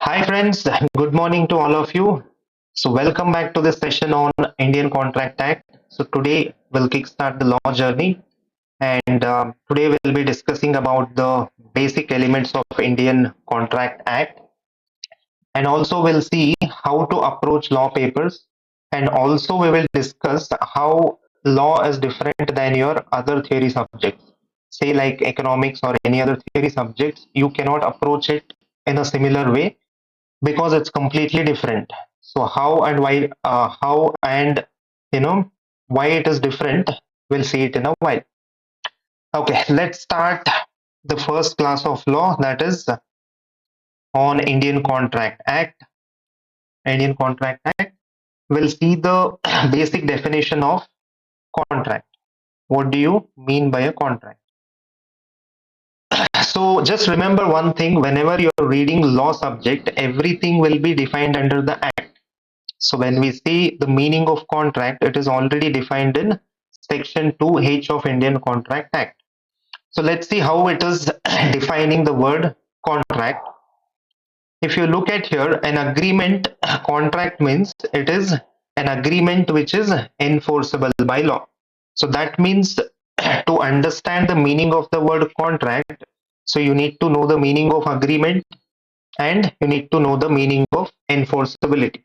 Hi friends, good morning to all of you. So welcome back to this session on Indian Contract Act. So today we'll kickstart the law journey, and today we'll be discussing about the basic elements of Indian Contract Act, and also we'll see how to approach law papers, and also we will discuss how law is different than your other theory subjects. Say like economics or any other theory subjects, you cannot approach it in a similar way because it's completely different. So how and you know why it is different, we'll see it in a while. Okay, let's start the first class of law, that is on Indian Contract Act. We'll see the basic definition of contract. What do you mean by a contract? So just remember one thing: whenever you're reading law subject, everything will be defined under the act. So when we see the meaning of contract, it is already defined in section 2H of Indian Contract Act. So let's see how it is defining the word contract. If you look at here, an agreement contract means it is an agreement which is enforceable by law. So that means to understand the meaning of the word contract, so you need to know the meaning of agreement and you need to know the meaning of enforceability.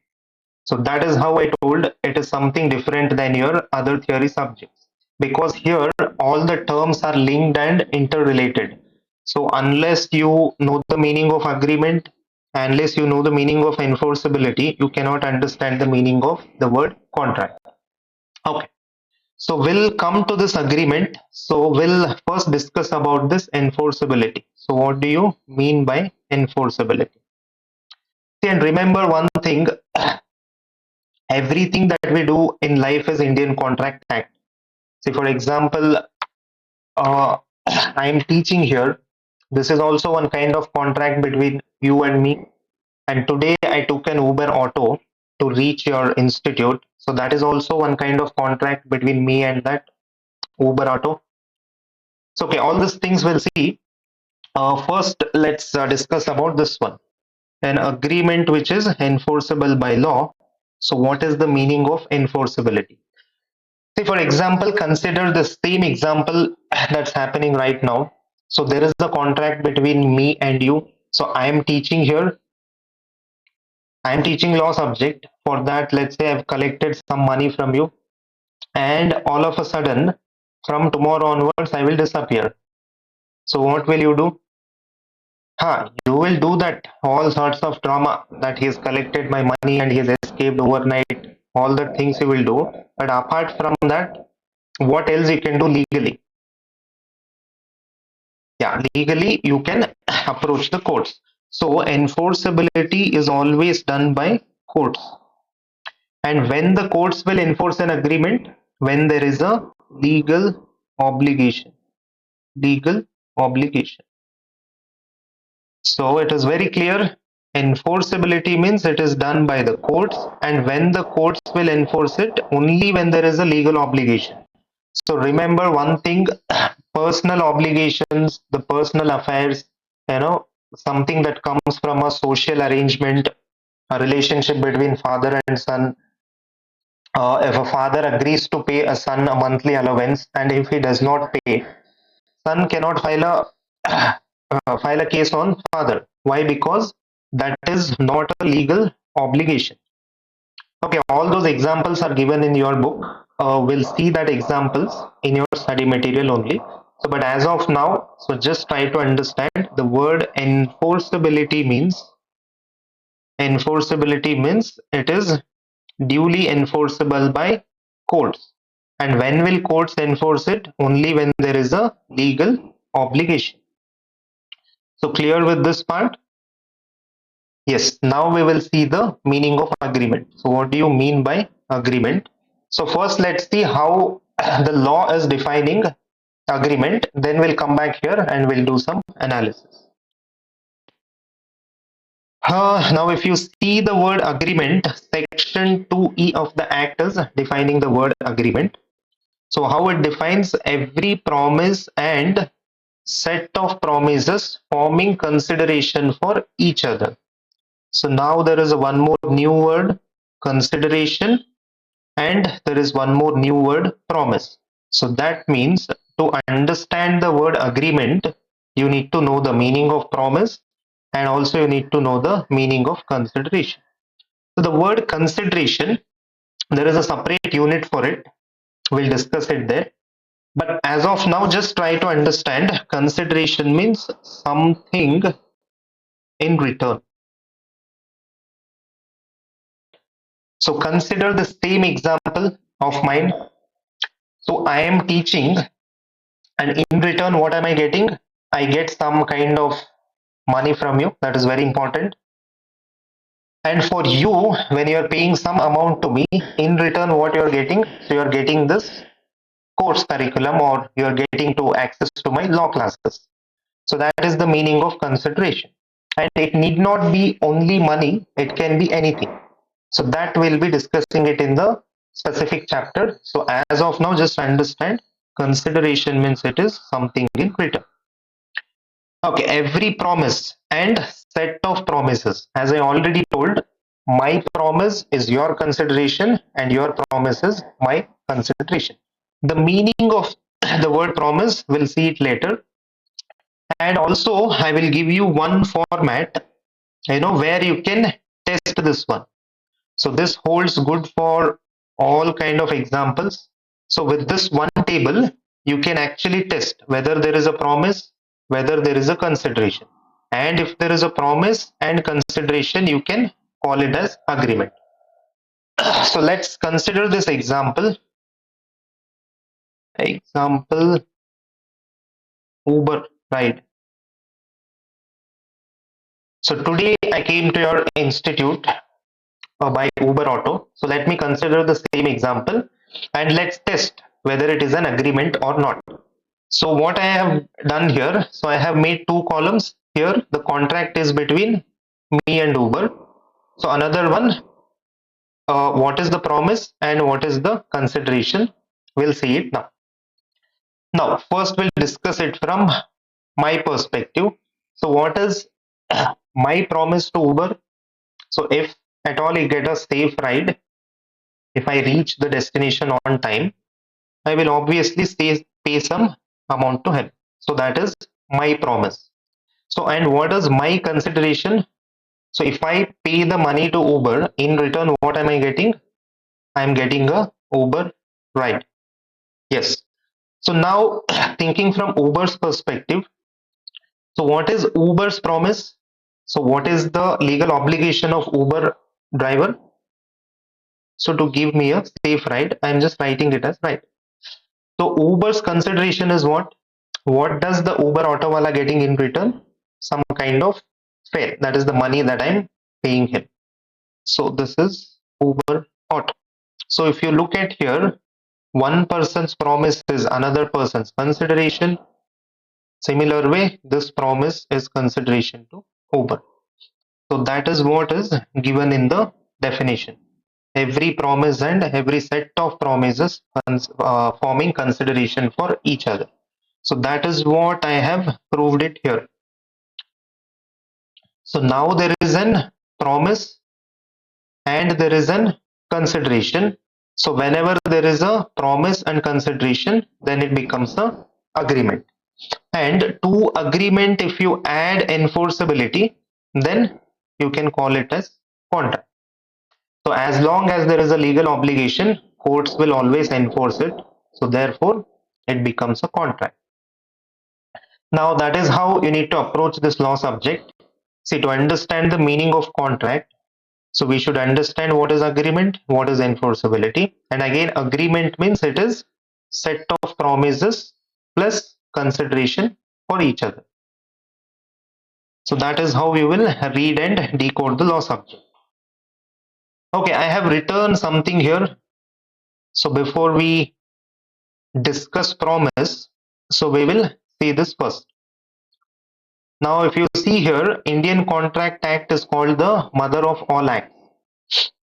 So that is how I told it is something different than your other theory subjects, because here all the terms are linked and interrelated. So unless you know the meaning of agreement, unless you know the meaning of enforceability, you cannot understand the meaning of the word contract. Okay. So we'll come to this agreement. So we'll first discuss about this enforceability. So what do you mean by enforceability? See, and remember one thing, everything that we do in life is Indian Contract Act. See, for example, I am teaching here. This is also one kind of contract between you and me. And today I took an Uber auto to reach your institute. So that is also one kind of contract between me and that Uber auto. So okay, all these things we'll see. First, let's discuss about this one. An agreement which is enforceable by law. So what is the meaning of enforceability? See, for example, consider the same example that's happening right now. So there is a contract between me and you. So I am teaching here. I am teaching law subject. For that, let's say I've collected some money from you, and all of a sudden, from tomorrow onwards, I will disappear. So what will you do? You will do that all sorts of drama that he has collected my money and he has escaped overnight. All the things you will do. But apart from that, what else you can do legally? Yeah, legally you can approach the courts. So enforceability is always done by courts. And when the courts will enforce an agreement, when there is a legal obligation. Legal obligation. So it is very clear. Enforceability means it is done by the courts, and when the courts will enforce it, only when there is a legal obligation. So remember one thing, personal obligations, the personal affairs, you know, something that comes from a social arrangement, a relationship between father and son. If a father agrees to pay a son a monthly allowance, and if he does not pay, son cannot file a case on father. Why? Because that is not a legal obligation. Okay, all those examples are given in your book. We'll see that examples in your study material only. So, but as of now, so just try to understand the word enforceability means it is duly enforceable by courts. And when will courts enforce it? Only when there is a legal obligation. So clear with this part? Yes, now we will see the meaning of agreement. So what do you mean by agreement? So first let's see how the law is defining agreement. Then we'll come back here and we'll do some analysis. Now if you see the word agreement, section 2E of the act is defining the word agreement. So how it defines: every promise and set of promises forming consideration for each other. So now there is a one more new word, consideration, and there is one more new word, promise. So that means to understand the word agreement, you need to know the meaning of promise, and also you need to know the meaning of consideration. So the word consideration, there is a separate unit for it. We'll discuss it there. But as of now, just try to understand consideration means something in return. So consider the same example of mine. So I am teaching, and in return, what am I getting? I get some kind of money from you. That is very important. And for you, when you are paying some amount to me, in return, what you are getting? So you are getting this course curriculum, or you are getting to access to my law classes. So that is the meaning of consideration. And it need not be only money, it can be anything. So that we'll be discussing it in the specific chapter. So as of now, just understand consideration means it is something in return. Okay, every promise and set of promises. As I already told, my promise is your consideration and your promise is my consideration. The meaning of the word promise, we'll see it later. And also, I will give you one format, where you can test this one. So this holds good for all kind of examples. So with this one table, you can actually test whether there is a promise, whether there is a consideration. And if there is a promise and consideration, you can call it as agreement. So let's consider this example. Example, Uber ride. So today I came to your institute by Uber Auto. So let me consider the same example and let's test whether it is an agreement or not. So what I have done here, so I have made two columns. Here the contract is between me and Uber. So another one, what is the promise and what is the consideration? We'll see it now. Now first we'll discuss it from my perspective. So what is my promise to Uber? So if at all I get a safe ride, if I reach the destination on time, I will obviously pay some amount to him. So that is my promise. So, and what is my consideration? So if I pay the money to Uber, in return, what am I getting? I am getting a Uber ride. Yes. So now thinking from Uber's perspective, so what is Uber's promise? So what is the legal obligation of Uber driver? So to give me a safe ride, I'm just writing it as right. So Uber's consideration is what? What does the Uber auto wala getting in return? Some kind of fare. That is the money that I'm paying him. So this is Uber auto. So if you look at here, one person's promise is another person's consideration. Similar way, this promise is consideration to Uber. So that is what is given in the definition. Every promise and every set of promises forming consideration for each other. So that is what I have proved it here. So now there is an promise and there is an consideration. So whenever there is a promise and consideration, then it becomes a agreement. And to agreement, if you add enforceability, then you can call it as contract. So as long as there is a legal obligation, courts will always enforce it. So therefore, it becomes a contract. Now that is how you need to approach this law subject. See, to understand the meaning of contract, so we should understand what is agreement, what is enforceability. And again, agreement means it is set of promises plus consideration for each other. So that is how we will read and decode the law subject. Okay, I have written something here. So before we discuss promise, so we will see this first. Now, if you see here, Indian Contract Act is called the mother of all acts.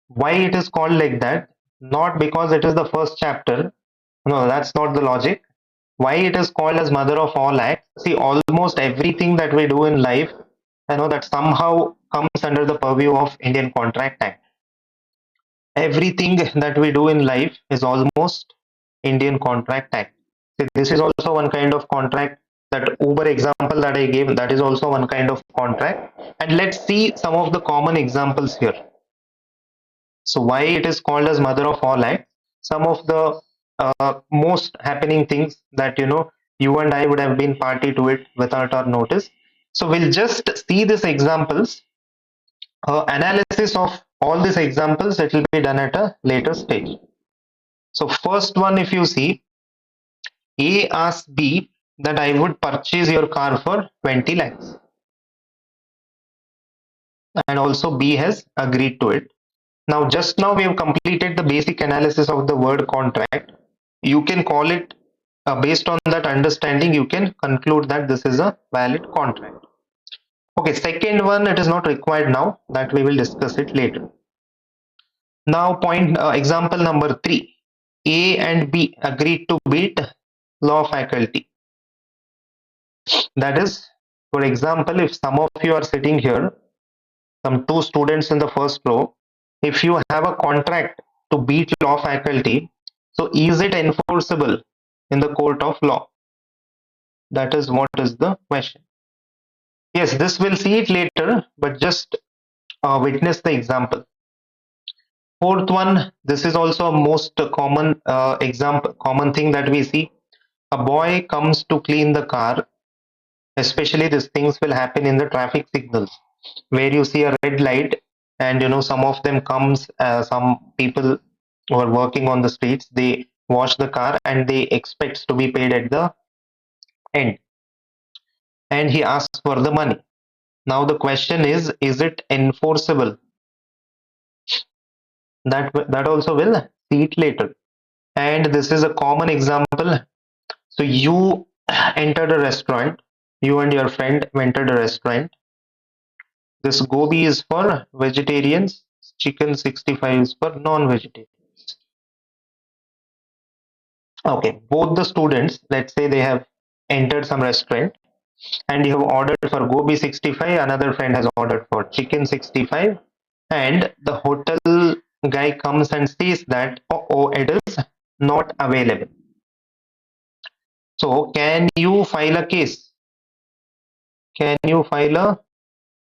Why it is called like that? Not because it is the first chapter. No, that's not the logic. Why it is called as mother of all acts? See, almost everything that we do in life, I know that somehow comes comes under the purview of Indian Contract Act. Everything that we do in life is almost Indian Contract Act. So this is also one kind of contract. That Uber example that I gave, that is also one kind of contract. And let's see some of the common examples here. So why it is called as mother of all acts? Some of the most happening things that you and I would have been party to it without our notice. So we'll just see these examples. Analysis of all these examples, it will be done at a later stage. So first one, if you see, A asks B that I would purchase your car for 20 lakhs. And also B has agreed to it. Now, just now we have completed the basic analysis of the word contract. You can call it, based on that understanding, you can conclude that this is a valid contract. Okay, second one, it is not required now, that we will discuss it later. Now, example number 3. A and B agreed to beat law faculty. That is, for example, if some of you are sitting here, some 2 students in the first row, if you have a contract to beat law faculty, so is it enforceable in the court of law? That is what is the question. Yes, this we'll see it later, but just witness the example. Fourth one, this is also a most common common thing that we see. A boy comes to clean the car. Especially these things will happen in the traffic signals, where you see a red light, and some of them comes, some people who are working on the streets, they wash the car and they expect to be paid at the end, and he asks for the money. Now the question is it enforceable? That also will see it later. And this is a common example. So you entered a restaurant, you and your friend entered a restaurant. This gobi is for vegetarians, chicken 65 is for non-vegetarians. Okay, both the students, let's say they have entered some restaurant and you have ordered for gobi 65, another friend has ordered for chicken 65, and the hotel guy comes and says that, oh, it is not available. So can you file a case? Can you file a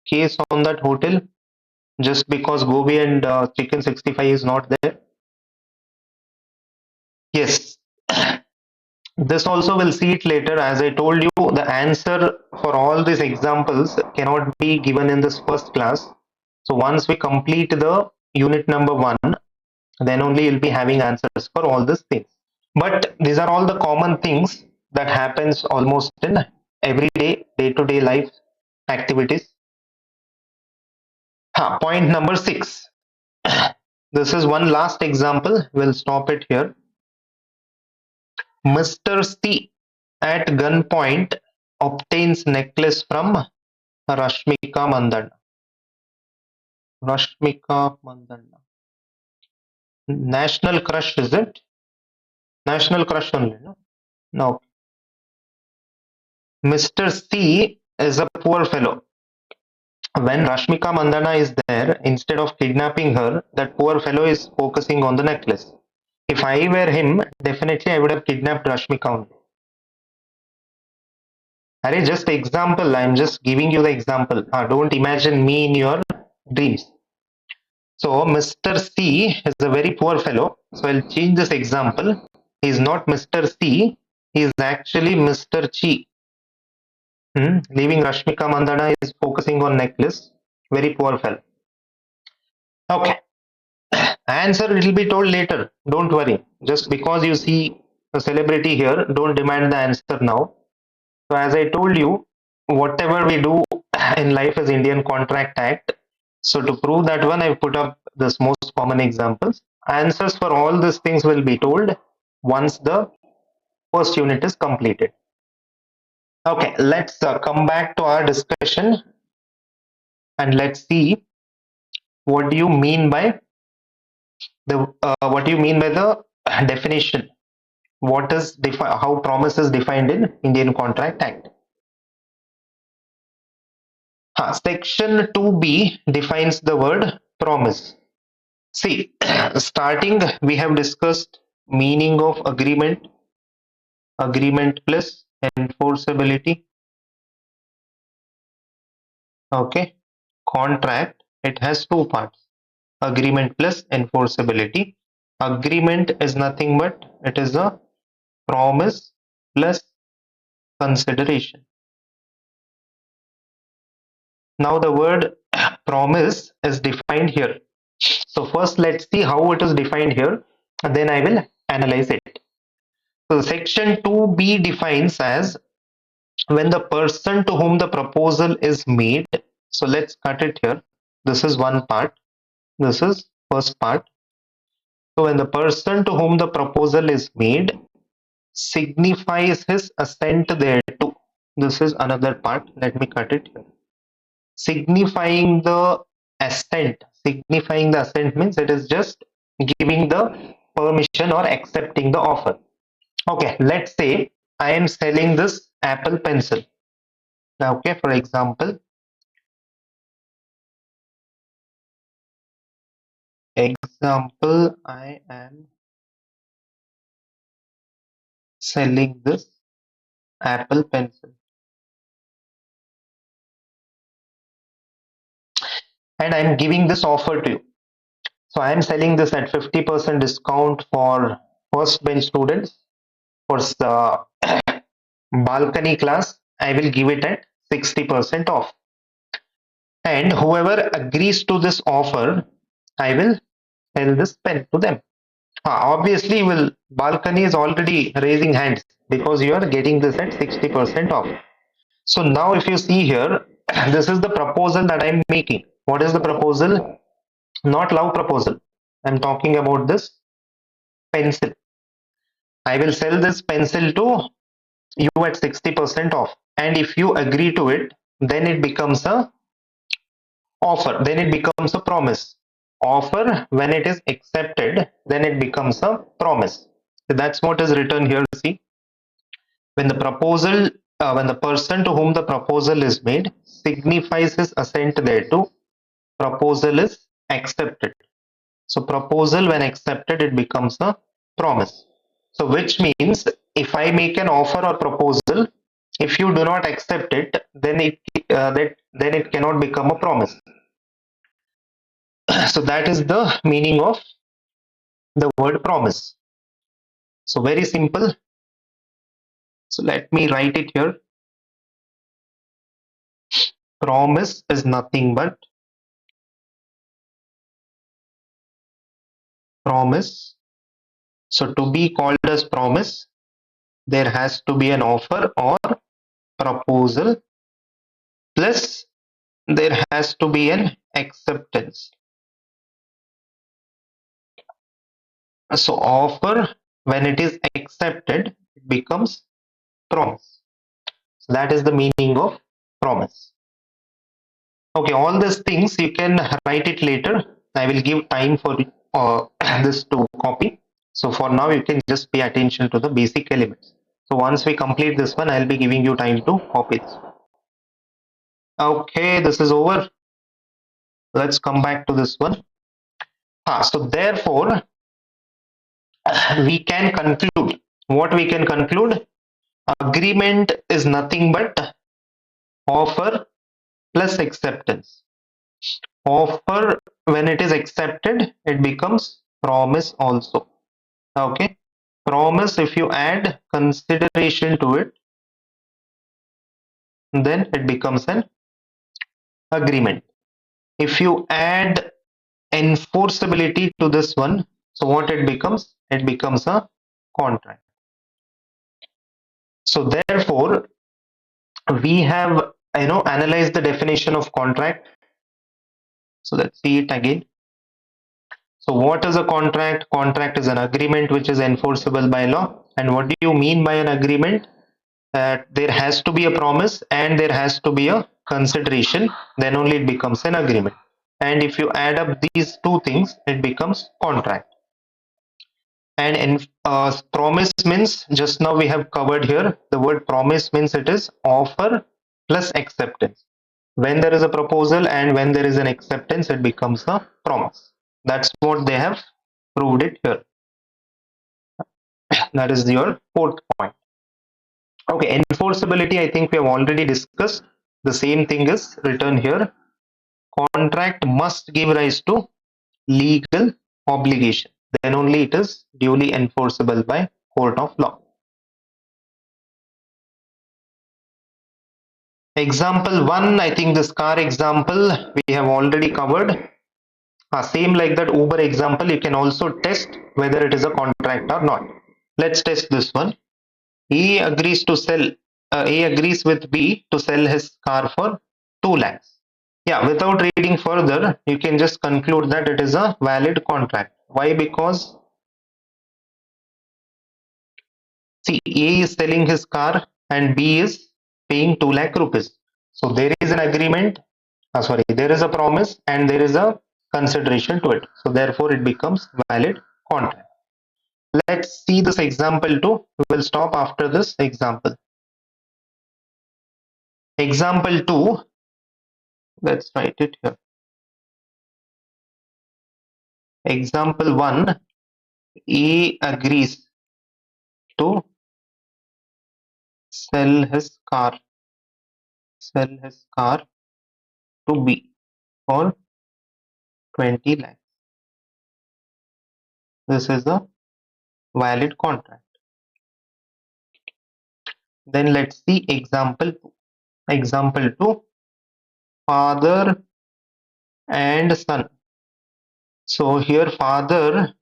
case on that hotel just because gobi and chicken 65 is not there? Yes. This also we'll see it later. As I told you, the answer for all these examples cannot be given in this first class. So once we complete the unit number 1, then only you'll be having answers for all these things. But these are all the common things that happens almost in everyday, day-to-day life activities. Point number 6. This is one last example. We'll stop it here. Mr. C at gunpoint obtains necklace from Rashmika Mandanna. Rashmika Mandanna. National crush, is it? National crush only, no? No. Mr. C is a poor fellow. When Rashmika Mandanna is there, instead of kidnapping her, that poor fellow is focusing on the necklace. If I were him, definitely I would have kidnapped Rashmika only. Arey, just example, I'm just giving you the example. Don't imagine me in your dreams. So Mr. C is a very poor fellow. So I'll change this example. He's not Mr. C, he is actually Mr. Chi. Leaving Rashmika Mandanna is focusing on necklace. Very poor fellow. Okay. Answer it will be told later. Don't worry. Just because you see a celebrity here, don't demand the answer now. So as I told you, whatever we do in life is Indian Contract Act. So to prove that one, I've put up this most common examples. Answers for all these things will be told once the first unit is completed. Okay, let's come back to our discussion and let's see what do you mean by the definition. What is how promise is defined in Indian Contract Act? Section 2b defines the word promise. See, starting we have discussed meaning of agreement, agreement plus enforceability. Okay, contract, it has two parts, agreement plus enforceability. Agreement is nothing but it is a promise plus consideration. Now the word promise is defined here. So first let's see how it is defined here and then I will analyze it. So section 2b defines as when the person to whom the proposal is made. So let's cut it here. This is one part. This is first part. So when the person to whom the proposal is made signifies his assent thereto. This is another part. Let me cut it here. Signifying the assent. Signifying the assent means it is just giving the permission or accepting the offer. Okay, let's say I am selling this Apple pencil. Okay, for example, I am selling this Apple pencil and I'm giving this offer to you. So I am selling this at 50% discount for first bench students. For the balcony class, I will give it at 60% off. And whoever agrees to this offer, I will sell this pen to them. Obviously, will balcony is already raising hands because you are getting this at 60% off. So now if you see here, this is the proposal that I'm making. What is the proposal? Not love proposal. I'm talking about this pencil. I will sell this pencil to you at 60% off. And if you agree to it, then it becomes a offer. Then it becomes a promise. Offer, when it is accepted, then it becomes a promise. So that's what is written here. See, when the proposal, when the person to whom the proposal is made signifies his assent thereto, proposal is accepted. So proposal when accepted, it becomes a promise. So which means if I make an offer or proposal, if you do not accept it, then it cannot become a promise. So that is the meaning of the word promise. So very simple. So let me write it here. Promise is nothing but promise. So to be called as promise, there has to be an offer or proposal plus there has to be an acceptance. So offer, when it is accepted, it becomes promise. So that is the meaning of promise. Okay, all these things you can write it later. I will give time for this to copy. So for now, you can just pay attention to the basic elements. So once we complete this one, I'll be giving you time to copy this. Okay, this is over. Let's come back to this one. So therefore, we can conclude. What we can conclude? Agreement is nothing but offer plus acceptance. Offer, when it is accepted, it becomes promise also. Okay. Promise, if you add consideration to it, then it becomes an agreement. If you add enforceability to this one, so what it becomes? It becomes a contract. So therefore, we have analyzed the definition of contract. So let's see it again. So what is a contract? Contract is an agreement which is enforceable by law. And what do you mean by an agreement? That there has to be a promise and there has to be a consideration, then only it becomes an agreement. And if you add up these two things, it becomes contract. And promise means, just now we have covered here, the word promise means it is offer plus acceptance. When there is a proposal and when there is an acceptance, it becomes a promise. That's what they have proved it here. That is your fourth point. Okay, enforceability, I think we have already discussed. The same thing is written here. Contract must give rise to legal obligation. Then only it is duly enforceable by court of law. Example 1, I think this car example we have already covered. Same like that Uber example, you can also test whether it is a contract or not. Let's test this one. A agrees with B to sell his car for 2 lakhs. Yeah, without reading further, you can just conclude that it is a valid contract. Why? Because see, A is selling his car and B is paying 2 lakh rupees. So there is an agreement, there is a promise and there is a consideration to it. So therefore it becomes valid contract. Let's see this example too. We will stop after this example. Example 2, let's write it here. Example 1, A agrees to sell his car to B for 20 lakhs. This is a valid contract. Then let's see example 2. Example 2, father and son. So here father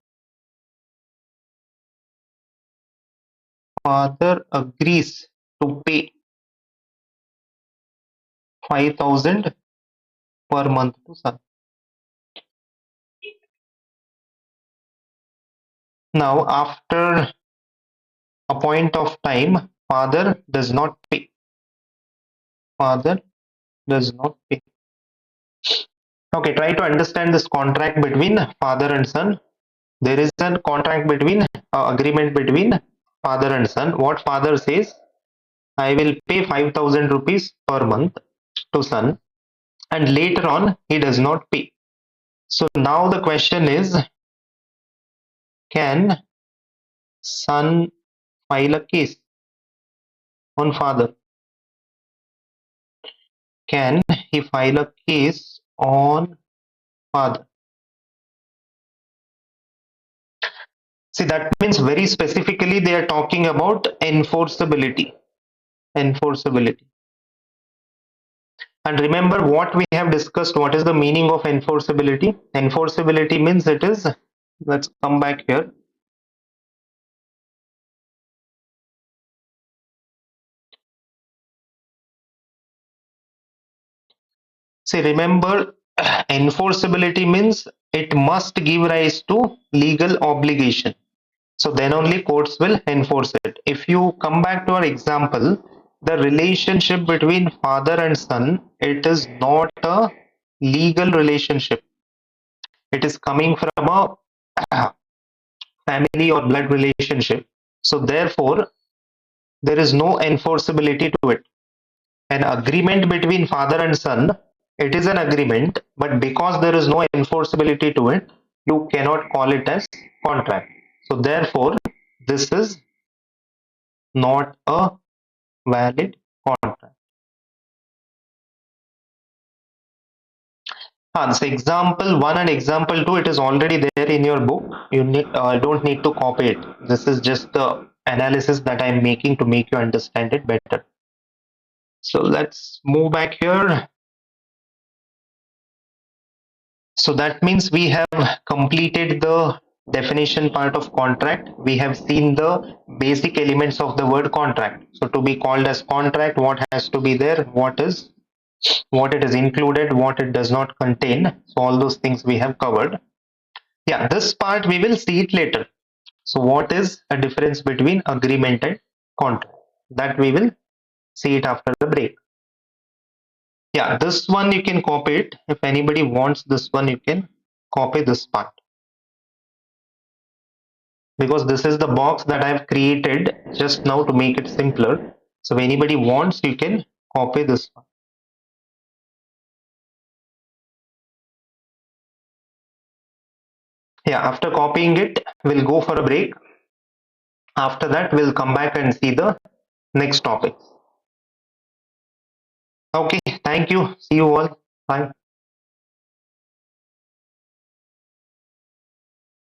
agrees to pay 5,000 per month to son. Now after a point of time, father does not pay. Father does not pay. Okay, try to understand this contract between father and son. There is a contract between agreement between father and son. What father says, I will pay 5,000 rupees per month to son, and later on he does not pay. So now the question is, can son file a case on father? Can he file a case on father? See, that means very specifically they are talking about enforceability. Enforceability. And remember what we have discussed. What is the meaning of enforceability? Enforceability means it is, let's come back here. See, remember, enforceability means it must give rise to legal obligation. So then only courts will enforce it. If you come back to our example, the relationship between father and son, it is not a legal relationship. It is coming from a family or blood relationship. So therefore, there is no enforceability to it. An agreement between father and son, it is an agreement, but because there is no enforceability to it, you cannot call it as contract. So therefore, this is not a valid contract. So example 1 and example 2, it is already there in your book. You don't need to copy it. This is just the analysis that I am making to make you understand it better. So let's move back here. So that means we have completed the definition part of contract. We have seen the basic elements of the word contract. So to be called as contract, what has to be there, what it is included, what it does not contain. So all those things we have covered. Yeah, this part we will see it later. So what is a difference between agreement and contract? That we will see it after the break. Yeah, this one you can copy it. If anybody wants this one, you can copy this part, because this is the box that I've created just now to make it simpler. So if anybody wants, you can copy this one. Yeah, after copying it, we'll go for a break. After that, we'll come back and see the next topic. Okay, thank you. See you all. Bye.